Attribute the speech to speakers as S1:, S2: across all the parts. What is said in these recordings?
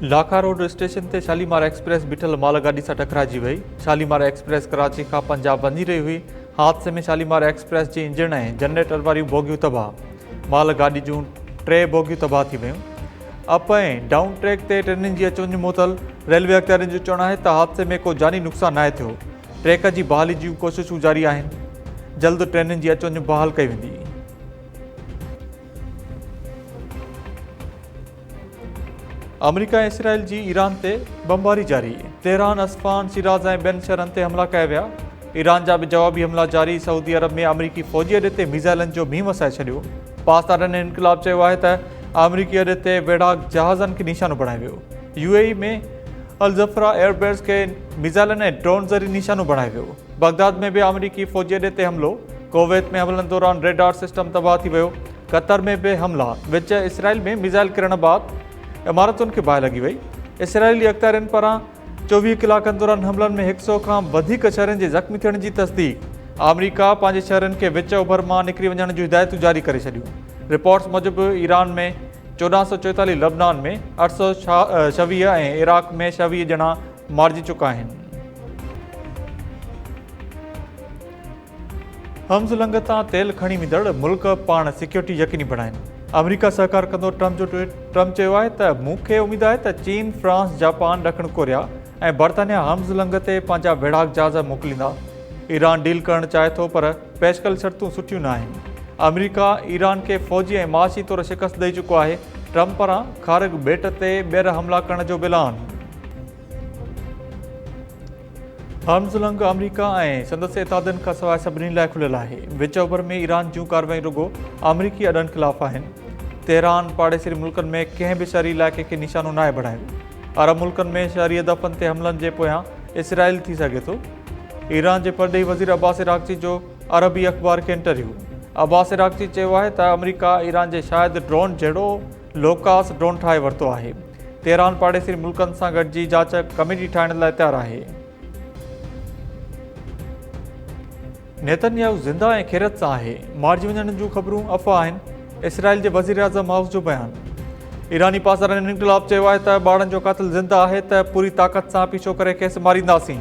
S1: लाखा road station ते Shalimar express बीठल मालगाड़ी से टकराइजी वही। शालीमार एक्सप्रेस कराची का पंजाब वञी रही हुई। हादसे में शालीमार एक्सप्रेस जी इंजन ऐं जनरेटर वारियूं बोगियूं तबाह। मालगाड़ी जूं 3 बोगियूं तबाह थी वयूं। अप ऐं डाउन ट्रैक ते ट्रेनुनि जी अचवञ मुअतल। रेलवे अख़ियारियुनि जो चवणु आहे त हादसे में को जानी नुक़सान नाहे थियो। ट्रैक जी बहाली जूं कोशिशूं जारी आहिनि। जल्द ट्रेनुनि जी अचवञ बहाल कई वेंदी। अमेरिका ऐं इसराइल जी ईरान ते बमबारी जारी। तेहरान, अस्फान, शिराज ऐं ॿियनि शहरनि ते हमला कया विया। ईरान जा बि जवाबी हमला जारी। सऊदी अरब में अमरीकी फ़ौजी अॾे ते मिज़ाइलनि जो मींहुं वसाए छॾियो। पाकिस्तान इनक़लाब चयो आहे त अमरीकी अॾे ते बेड़ाक जहाज़नि खे निशानो बणायो वियो। UAE में अल-ज़फ़रा एयरबेस खे मिज़ाइलनि ऐं ड्रोन ज़रिए निशानो बणायो वियो। बगदाद में बि अमरीकी फ़ौजी अॾे ते हमलो। कुवैत में हमलनि दौरान रेडार सिस्टम तबाह थी वियो। क़तर में बि हमला। विच इसराइल में मिज़ाइल किरण बाद इमारतुनि खे बाहि लॻी वई। इसराइली अख़्तियारनि पारां 24 कलाकनि दौरान हमलनि में 100 खां वधीक शहरनि जे ज़ख़्मी थियण जी तस्दीक। अमरीका पंहिंजे शहरनि खे विच ओभर मां निकिरी वञण जूं हिदायतूं जारी करे छॾियूं। रिपोर्ट्स मूजिबि ईरान में 1444, लबनान में 826 ऐं इराक में 26 ॼणा मारिजी चुका आहिनि। हम्ज़ लंघ तां तेल खणी वेंदड़ मुल्क पाण सिक्योरिटी यकीनी बणाइनि। अमरीका सहकार कंदो ट्रम्प चयो आहे त मूंखे उमेद आहे त चीन, फ्रांस, जापान, ॾखिण कोरिया ऐं बर्तानिया हम्ज़ लंघ ते पंहिंजा बेड़ाक जहाज़ मोकिलींदा। ईरान डील करणु चाहे थो पर पेशकल शर्तूं सुठियूं न आहिनि। अमरीका ईरान खे फ़ौजी ऐं माशी तौरु शिकस्त ॾेई चुको आहे। ट्रम्प पारां ख़ारग ॿेट ते ॿीहर हमला करण जो बि ऐलान। हम्ज़ लंघ अमरीका ऐं संदसि इतादनि खां सवाइ सभिनी लाइ खुलियल आहे। विच ओभर में ईरान जूं कार्रवाई रुगो अमरीकी अॾनि ख़िलाफ़ आहिनि। तेहरान पाड़ेसरी मुल्कनि में कंहिं बि शहरी इलाइक़े खे निशानो नाहे बणायो। अरब मुल्कनि में शहरी हदफ़नि ते हमलनि जे पोयां इसराइल थी सघे थो। ईरान जे परॾेही वज़ीर अब्बास इराक़ची जो अरबी अख़बार खे इंटरव्यू। अब्बास इराक़ची चयो आहे त अमरीका ईरान जे शायदि ड्रोन जहिड़ो लोकास ड्रोन ठाहे वरितो आहे। तेहरान पाड़ेसरी मुल्कनि सां गॾिजी जांच कमेटी ठाहिण लाइ तयारु आहे। नेतन्याहू ज़िंदा ऐं ख़ैरियत सां आहे। मारिजी वञण जूं ख़बरूं अफ़वाह आहिनि। इसराइल जे वज़ीर आज़म हाउस जो बयानु। ईरानी पासर इनक़लाब चयो आहे त ॿारनि जो क़ातिल ज़िंदा आहे त पूरी ताक़त सां पीछो करे खेसि मारींदासीं।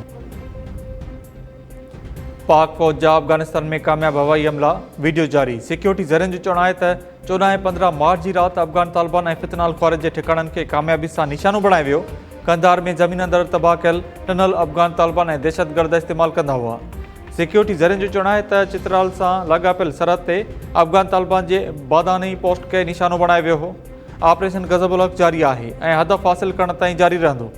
S1: पाक फ़ौज जा अफ़गानिस्तान में कामयाब हवाई हमला। वीडियो जारी। सिक्योरिटी ज़रियनि जो चवणु आहे त 14 ऐं 15 मार्च जी राति अफ़गान तालिबान ऐं फितनाल ख़्वारिज जे ठिकाणनि खे कामयाबी सां निशानो बणायो वियो। कंधार में ज़मीन अंदरि तबाह कयल टनल अफ़गान तालिबान ऐं दहशतगर्द इस्तेमालु कंदा हुआ। सिक्योरिटी ज़रियनि जो चवणु आहे त चित्राल सां लाॻापियल सरहद ते अफ़गान तालिबान जे बादानी पोस्ट खे निशानो बणायो वियो हो। ऑपरेशन गज़ब उल हक़ जारी आहे ऐं हदफ़ हासिल करण ताईं जारी रहंदो।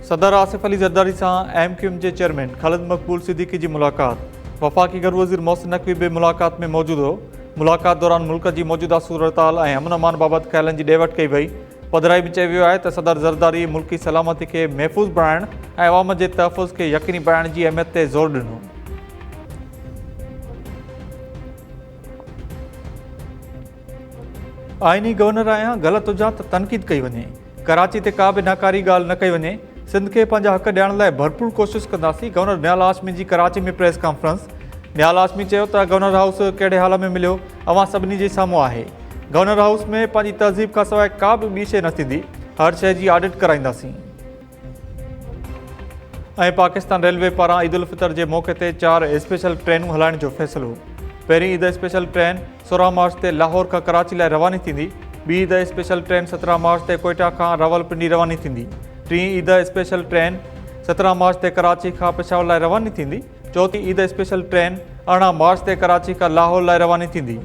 S1: सदर आसिफ अली ज़रदारी सां MQM जे चेयरमैन ख़ालिद मक़बूल सिद्दीकी जी मुलाक़ात। वफ़ाक़ी घर वज़ीर मोहसिन नक़वी बि मुलाक़ात में मौजूदु हो। मुलाक़ात दौरान मुल्क जी मौजूदा सूरत-हाल ऐं अमन अमान बाबति ख़्यालनि जी ॾे वठि कई वई। पधिराई में चयो वियो आहे त सदर ज़रदारी मुल्की सलामती खे महफ़ूज़ बणाइण ऐं अवाम जे तहफ़ुज़ खे यकीनी बणाइण जी अहमियत ते ज़ोर ॾिनो। आइनी गवर्नर आहियां, ग़लति हुजां त तनक़ीद कई वञे। कराची ते का बि नाकारी ॻाल्हि न कई वञे। सिंध खे पंहिंजा हक़ ॾियण लाइ भरपूर कोशिशि कंदासीं। गवर्नर निहाल हाशमी जी कराची में प्रेस कॉन्फ्रेंस। निहाल हाशमी चयो त गवर्नर हाउस कहिड़े हाल में मिलियो अवां सभिनी जे साम्हूं आहे। गवर्नर हाउस में पंहिंजी तहज़ीब खां सवाइ का बि ॿी शइ न थींदी। हर शइ जी ऑडिट कराईंदासीं। ऐं पाकिस्तान रेलवे पारां ईद उल फितर जे मौक़े ते 4 स्पेशल ट्रेनूं हलाइण जो फ़ैसिलो। पहिरीं ईद स्पेशल ट्रेन 16 मार्च ते लाहौर खां कराची लाइ रवानी थींदी। ॿी ईद स्पेशल ट्रेन 17 मार्च ते कोयटा खां रावलपिंडी रवानी थींदी। टीं ईद स्पेशल ट्रेन 17 मार्च ते कराची खां पेशावर लाइ रवानी थींदी। चौथीं ईद स्पेशल ट्रेन 18 मार्च ते कराची खां लाहौर लाइ रवानी थींदी।